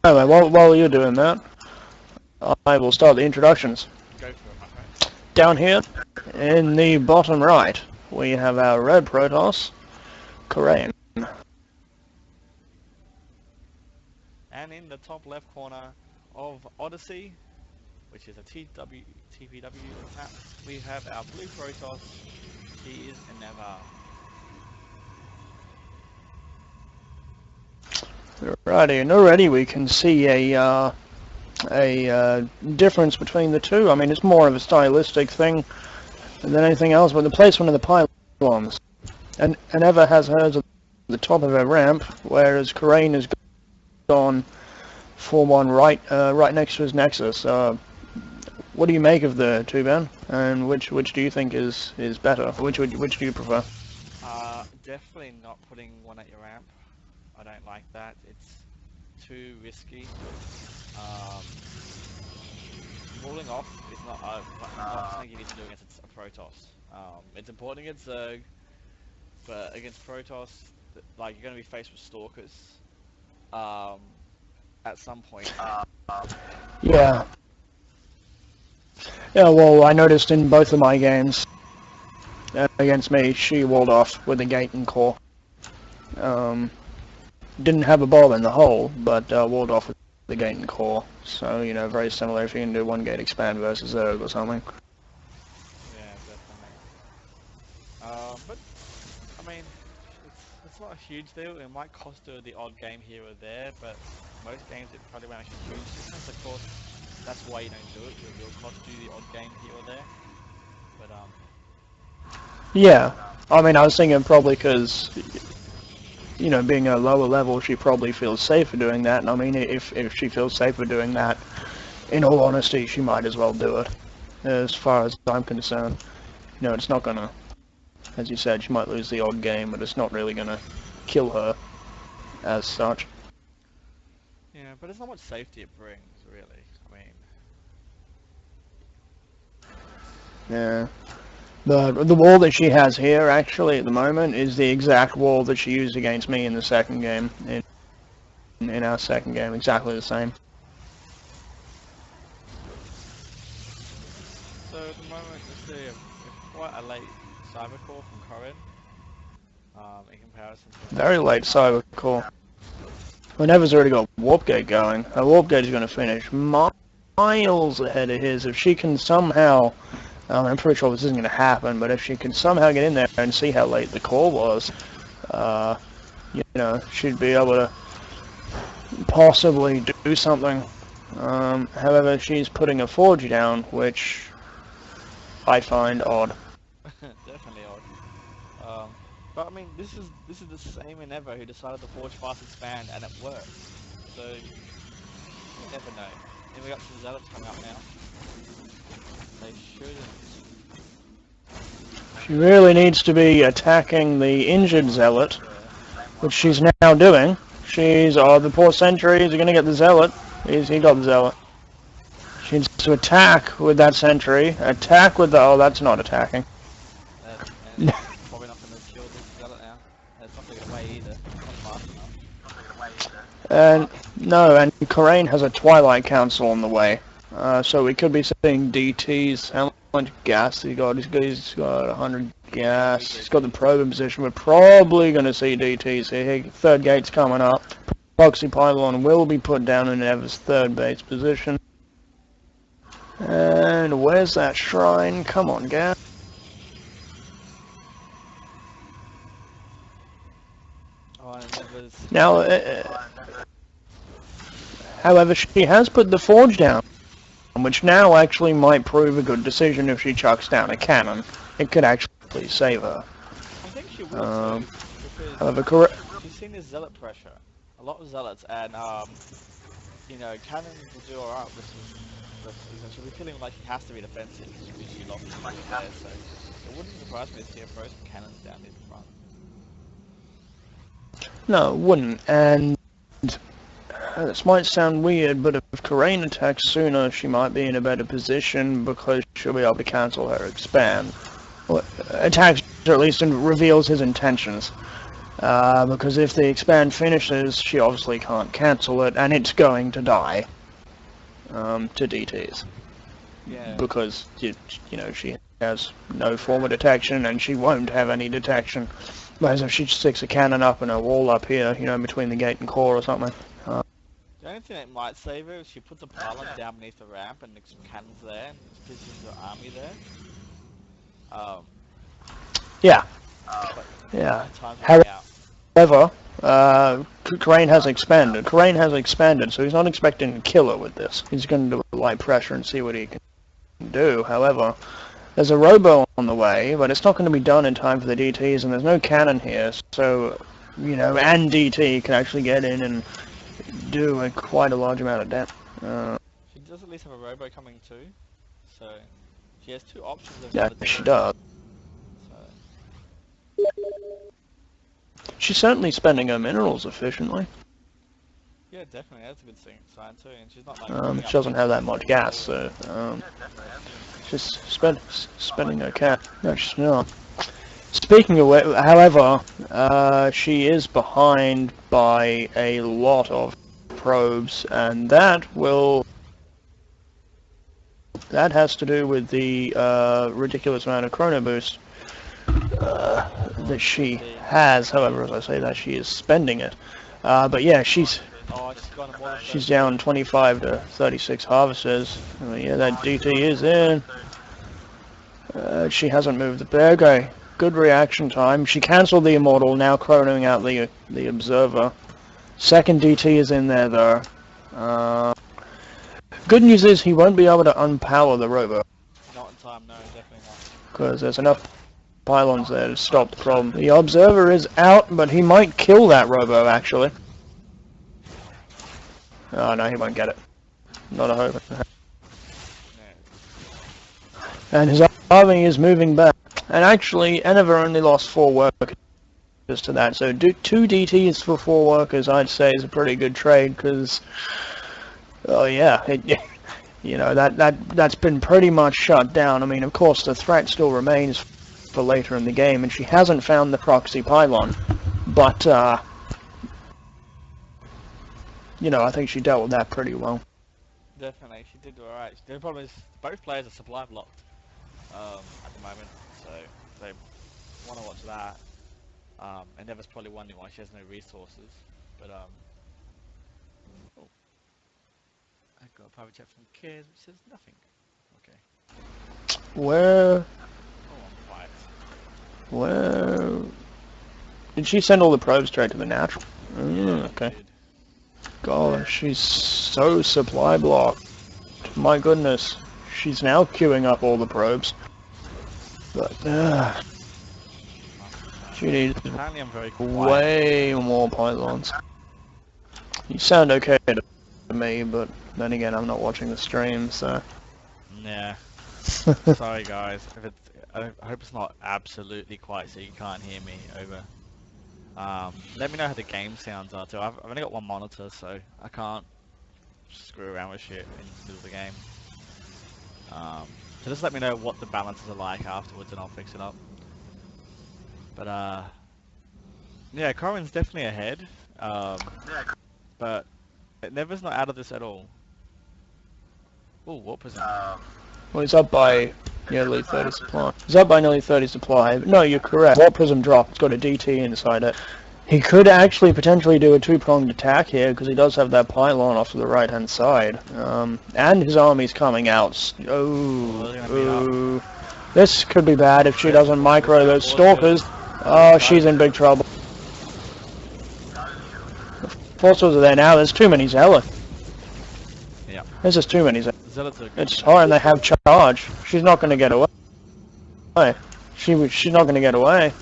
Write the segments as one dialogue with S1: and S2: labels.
S1: Anyway, while you're doing that, I will start the introductions.
S2: Go for it, my friend.
S1: Down here, in the bottom right, we have our red protoss, Koreign.
S2: And in the top left corner of Odyssey, which is a TPW map, we have our blue protoss. He is Enever.
S1: Righty, and already we can see a difference between the two. I mean, it's more of a stylistic thing than anything else, but the placement of the pylons. And Enever has hers at the top of her ramp, whereas Koreign has gone for one right next to his nexus. What do you make of the two, Ben? And which do you think is better? Which do you prefer?
S2: Definitely not putting one at your ramp. I don't like that. It's too risky. Walling off is not something you need to do against a Protoss. It's important against Zerg, but against Protoss, like, you're going to be faced with Stalkers at some point.
S1: Yeah. Yeah, well, I noticed in both of my games against me, she walled off with a gate and core. Didn't have a bomb in the hole, but walled off with the gate and core. So, you know, very similar if you can do one gate expand versus Zerg or something.
S2: Yeah, definitely. But, I mean, it's not a huge deal. It might cost her the odd game here or there, but most games it probably won't actually huge difference. Of course, that's why you don't do it, because it will cost you the odd game here or there. But,
S1: yeah, I mean, I was thinking probably because, you know, being a lower level, she probably feels safer doing that. And I mean, if she feels safer doing that, in all honesty, she might as well do it. As far as I'm concerned, you know, it's not gonna, as you said, she might lose the odd game, but it's not really gonna kill her as such.
S2: yeah, but there's not much safety it brings, really. I mean,
S1: Yeah. The wall that she has here, actually, at the moment, is the exact wall that she used against me in the second game. In our second game, exactly the same.
S2: so at the moment, we see quite a late cyber core from Koreign. In comparison to
S1: Very late cyber core. Enever's already got warp gate going. Her warp gate is going to finish miles ahead of his. If she can somehow, I'm pretty sure this isn't going to happen, but if she can somehow get in there and see how late the core was, you know, she'd be able to possibly do something. However, she's putting a forge down, which I find odd.
S2: definitely odd. But I mean, this is the same Enever who decided to forge fast expand, and it worked. So you never know. And we got some zealots coming up now. They shouldn't.
S1: She really needs to be attacking the injured zealot, which she's now doing. She's, the poor sentry is going to get the zealot. He got the zealot. She needs to attack with that sentry. Attack with the, that's not attacking.
S2: And probably not going to kill this zealot now. It's not going to get away either. Not fast enough.
S1: And, no, and Koreign has a Twilight Council on the way. So we could be seeing DTs. How much gas he got? He's got 100 gas. He's got the probe in position. We're probably going to see DTs here. Third gate's coming up. Proxy pylon will be put down in Enever's third base position. And where's that shrine? Come on, gas.
S2: Oh, and Enever's...
S1: Now, however, she has put the forge down, which now actually might prove a good decision if she chucks down a cannon. It could actually save her.
S2: I think she will too,
S1: However,
S2: because she's seen this zealot pressure. A lot of zealots, and you know, cannons will do her up. She'll be feeling like she has to be defensive because she lost the there, so it wouldn't surprise me to see her throw some cannons down in front.
S1: No, it wouldn't. And this might sound weird, but if Koreign attacks sooner, she might be in a better position because she'll be able to cancel her expand. Well, attacks, or at least reveals his intentions. Because if the expand finishes, she obviously can't cancel it, and it's going to die to DTs.
S2: Yeah.
S1: Because, you know, she has no form of detection, and she won't have any detection. Whereas if she sticks a cannon up and a wall up here, you know, between the gate and core or something.
S2: The only thing that might save her is she puts a pylon down beneath the ramp and some cannons there and positions her army there.
S1: Yeah.
S2: But
S1: Yeah.
S2: time's running out.
S1: However, Koreign has expanded. Koreign has expanded, so he's not expecting to kill her with this. He's going to do light pressure and see what he can do. However, there's a robo on the way, but it's not going to be done in time for the DTs, and there's no cannon here, so, you know, and DT can actually get in and do quite a large amount of damage.
S2: She does at least have a robo coming too, so she has two options of
S1: Yeah,
S2: how to do
S1: she
S2: it.
S1: does.
S2: So.
S1: She's certainly spending her minerals efficiently.
S2: Yeah, definitely, that's a good sign too, and she's not like...
S1: She doesn't have that much gas, so, she's spending her cat. No, she's not. Speaking of which, however, she is behind by a lot of probes, and that has to do with the ridiculous amount of chrono boost that she has. However, as I say that, she is spending it. But yeah, she's down 25 to 36 harvesters. Yeah, that DT is in. She hasn't moved the bag. Okay, good reaction time. She cancelled the immortal, now chronoing out the observer. Second DT is in there though. Good news is he won't be able to unpower the robo.
S2: Not in time, no, definitely not.
S1: Because there's enough pylons there to stop the problem. The observer is out, but he might kill that robo actually. Oh no, he won't get it. Not a hope. And his army is moving back. And actually, Enever only lost 4 workers to that. So 2 DTs for 4 workers, I'd say, is a pretty good trade. Because, oh yeah, you know, that's been pretty much shut down. I mean, of course, the threat still remains for later in the game, and she hasn't found the proxy pylon. But, you know, I think she dealt with that pretty well.
S2: Definitely, she did alright. The problem is, both players are supply blocked at the moment, so they want to watch that. And Never's probably wondering why she has no resources, but oh. I got a private chat from Kids which says nothing. Okay.
S1: Where?
S2: Oh, I'm quiet.
S1: Where? Did she send all the probes straight to the natural? Okay. God, she's so supply blocked. My goodness. She's now queuing up all the probes. But, she needs way more pylons. You sound okay to me, but then again, I'm not watching the stream, so...
S2: Yeah. Sorry guys, I hope it's not absolutely quiet so you can't hear me over. Let me know how the game sounds are too. I've only got one monitor, so I can't screw around with shit in the middle of the game. So just let me know what the balances are like afterwards and I'll fix it up. But yeah, Koreign's definitely ahead. But Never's not out of this at all. Oh, what percent?
S1: Well, he's up by nearly 30 supply. He's up by nearly 30 supply. But no, you're correct. Warp Prism drop. It's got a DT inside it. He could actually potentially do a 2-pronged attack here because he does have that pylon off to the right-hand side. And his army's coming out. Oh. This could be bad if she doesn't micro those stalkers. Oh, she's in big trouble. The forces are there now. There's too many zealots.
S2: Yeah.
S1: There's just too many zealots. It's her and they have charge. She's not going to get away. She's not going to get away.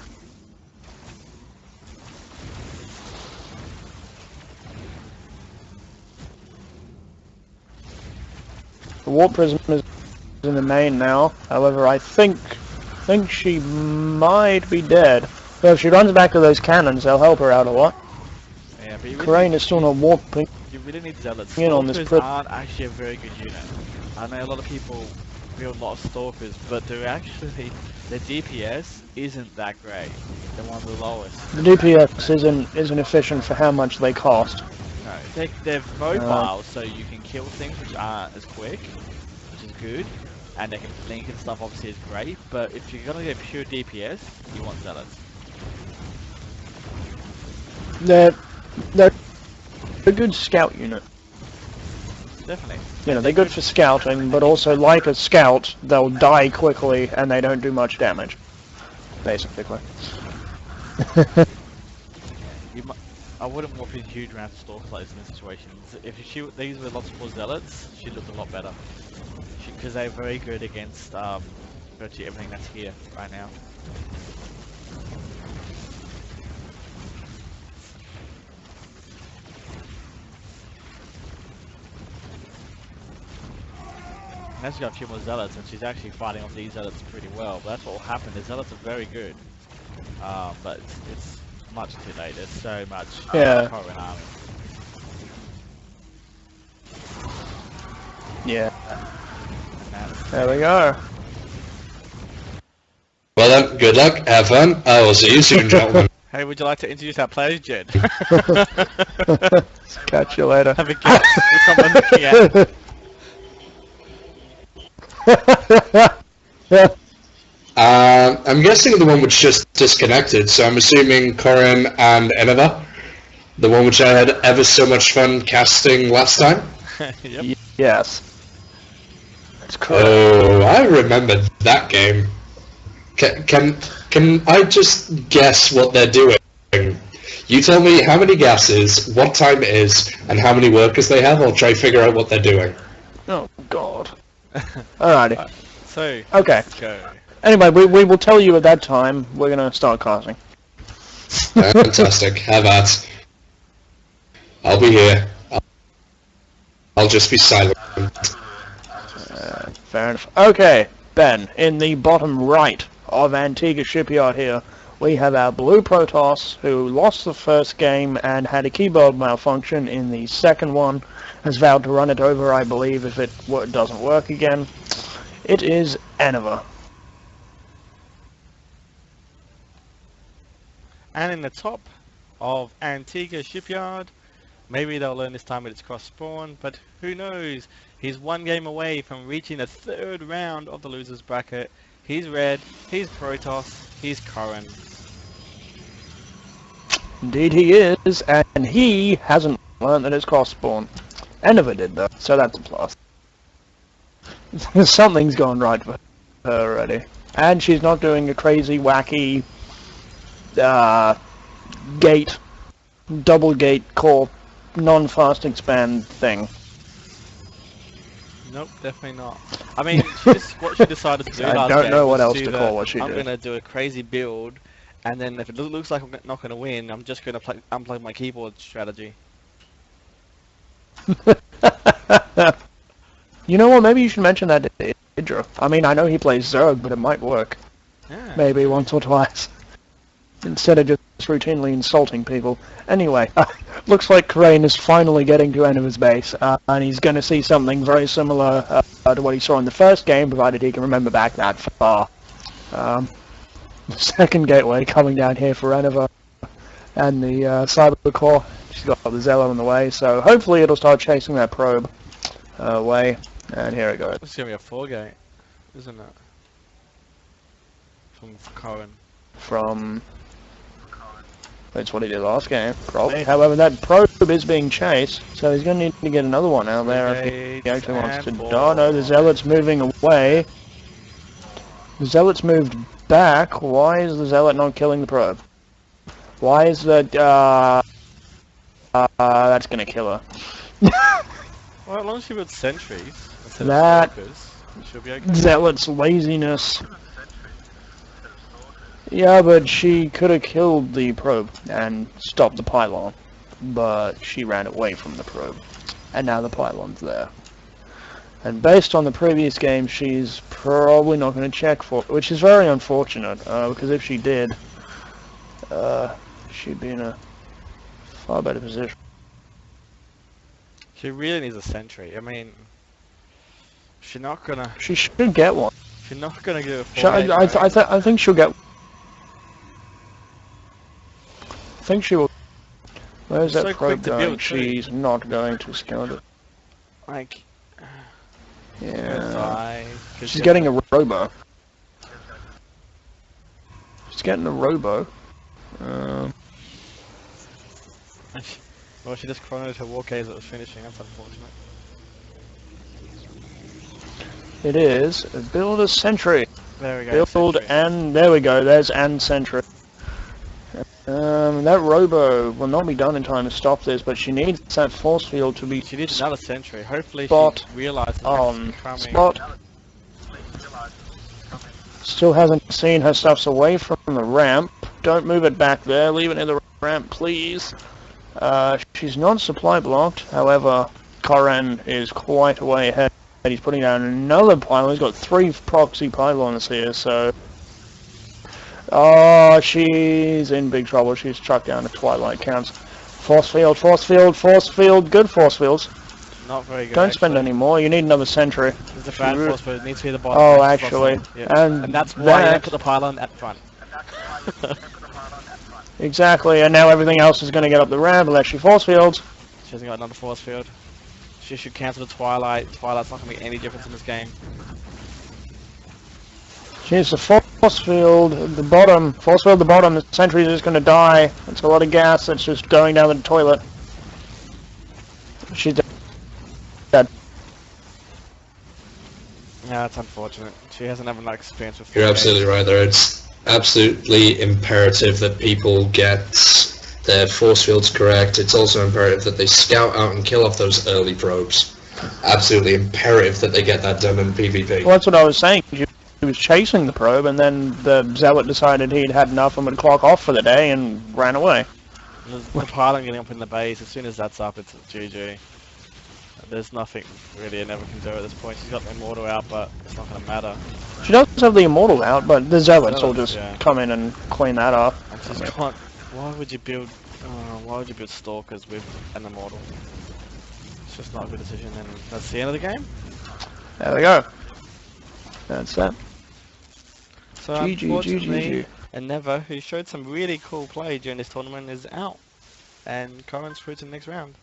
S1: The Warp Prism is in the main now. However, I think she might be dead. So if she runs back to those cannons, they'll help her out a lot.
S2: Yeah, but
S1: Koreign is still not warping.
S2: You really need zealots.
S1: In on this
S2: aren't actually a very good unit. I know a lot of people build a lot of stalkers, but they're actually their DPS isn't that great. They're one of the lowest.
S1: The DPS isn't efficient for how much they cost.
S2: No, they're mobile, so you can kill things which aren't as quick, which is good, and they can blink and stuff. Obviously, is great. But if you're gonna get pure DPS, you want zealots.
S1: They're a good scout unit.
S2: Definitely.
S1: You know, they're good for scouting, but also like a scout, they'll die quickly and they don't do much damage. Basically.
S2: I wouldn't warp in huge amounts of stalkers like this in this situation. If these were lots more zealots, she'd look a lot better. Because they're very good against virtually everything that's here right now. Now she's got a few more zealots, and she's actually fighting off these zealots pretty well. But that's what will happen. The zealots are very good, but it's much too late. There's so much Koreign army.
S1: Yeah. There we go.
S3: Well then, good luck, have fun. I will see you soon, gentlemen.
S2: Hey, would you like to introduce our players, Jed?
S1: Catch you later.
S2: Have a guess which one we're looking at.
S3: I'm guessing the one which just disconnected, so I'm assuming Koreign and Enever. The one which I had ever so much fun casting last time.
S2: Yep.
S1: Yes. That's correct.
S3: Oh, I remember that game. Can I just guess what they're doing? You tell me how many gases, what time it is, and how many workers they have. I'll try to figure out what they're doing.
S1: Oh God. Alrighty.
S2: So,
S1: Okay.
S2: let's go.
S1: Anyway, we will tell you at that time. We're gonna start casting.
S3: Fantastic. Have at. I'll be here. I'll just be silent.
S1: Fair enough. Okay, Ben, in the bottom right of Antigua Shipyard here, we have our blue Protoss, who lost the first game and had a keyboard malfunction in the second one, has vowed to run it over, I believe, if it doesn't work again. It is Enever.
S2: And in the top of Antigua Shipyard, maybe they'll learn this time that it's cross spawn, but who knows? He's one game away from reaching the third round of the losers bracket. He's red, he's Protoss, he's Koreign.
S1: Indeed he is, and he hasn't learned that it's cross spawn. Enever did though, so that's a plus. Something's gone right for her already. And she's not doing a crazy, wacky double gate core non-fast expand thing.
S2: Nope, definitely not. I mean, what she decided to do last
S1: I don't
S2: game
S1: know what
S2: was
S1: else
S2: do
S1: to
S2: the,
S1: call what she
S2: I'm
S1: did.
S2: going to do a crazy build, and then if it looks like I'm not going to win, I'm just going to unplug my keyboard strategy.
S1: You know what, maybe you should mention that to Idra. I mean, I know he plays Zerg, but it might work.
S2: Yeah.
S1: Maybe once or twice. Instead of just routinely insulting people. Anyway, looks like Koreign is finally getting to Enever's base, and he's going to see something very similar to what he saw in the first game, provided he can remember back that far. The second gateway coming down here for Enever, and the cyber core. She's got the Zello in the way, so hopefully it'll start chasing that probe away. And here it goes.
S2: It's going to be a 4-gate, isn't it? From Koreign.
S1: From... That's what he did last game, probably. However, that probe is being chased, so he's going to need to get another one out there if he actually wants to. Oh no, the Zealot's moving away. The Zealot's moved back. Why is the Zealot not killing the probe? Why is the... that's going to kill her.
S2: Well, as long as she builds sentries instead
S1: That
S2: of stalkers, she'll be okay.
S1: Zealot's laziness. Yeah, but she could have killed the probe and stopped the pylon, but she ran away from the probe, and now the pylon's there. And based on the previous game, she's probably not going to check for it, which is very unfortunate, because if she did, she'd be in a far better position.
S2: She really needs a sentry. I mean, She's not gonna.
S1: She should get one.
S2: She's not gonna give a
S1: I think she'll get. I think she will. Where's
S2: It's
S1: that
S2: so quick
S1: probe
S2: to
S1: going?
S2: build, too.
S1: She's not going to scout it.
S2: Like,
S1: Yeah. She's getting a robo. She's getting a robo.
S2: Well, she just chronoed her war case that was finishing. That's unfortunate.
S1: It is build a sentry.
S2: There we go.
S1: Build
S2: sentry.
S1: and there we go. There's and sentry. That robo will not be done in time to stop this, but she needs that force field to be.
S2: She needs another sentry. Hopefully
S1: spot
S2: she realizes
S1: on
S2: it's coming.
S1: spot. Still hasn't seen her stuffs away from the ramp. Don't move it back there. Leave it near the ramp, please. She's not supply blocked. However, Koreign is quite a way ahead. He's putting down another pylon. He's got 3 proxy pylons here, so... Oh, she's in big trouble. She's chucked down to Twilight counts. Force field, force field, force field. Good force fields.
S2: Not very good.
S1: Don't spend any more. You need another sentry.
S2: It's a bad force field. It needs to be the bottom.
S1: Oh, actually.
S2: Yeah.
S1: And
S2: that's why
S1: that...
S2: you put the pylon at the front.
S1: Exactly, and now everything else is going to get up the ramp unless she force fields.
S2: She hasn't got another force field. She should cancel the Twilight. Twilight's not going to make any difference in this game.
S1: She needs to force field the bottom. Force field the bottom. The sentry is just going to die. It's a lot of gas that's just going down the toilet. She's dead.
S2: Yeah, that's unfortunate. She hasn't had enough experience with.
S3: You're absolutely right there. It's absolutely imperative that people get their force fields correct. It's also imperative that they scout out and kill off those early probes. Absolutely imperative that they get that done in PvP.
S1: Well, that's what I was saying. She was chasing the probe, and then the zealot decided he'd had enough and would clock off for the day and ran away.
S2: The pylon getting up in the base, as soon as that's up, it's GG. There's nothing really Enever can do at this point. She's got the Immortal out, but it's not going to matter.
S1: She does have the Immortal out, but the zealots will just
S2: yeah.
S1: come in and clean that up.
S2: And she's got... Why would you build Stalkers with an Immortal? It's just not a good decision, and that's the end of the game.
S1: There we go. That's that.
S2: So
S1: GG,
S2: unfortunately,
S1: GG.
S2: Enever, who showed some really cool play during this tournament, is out. And Koreign's through to the next round.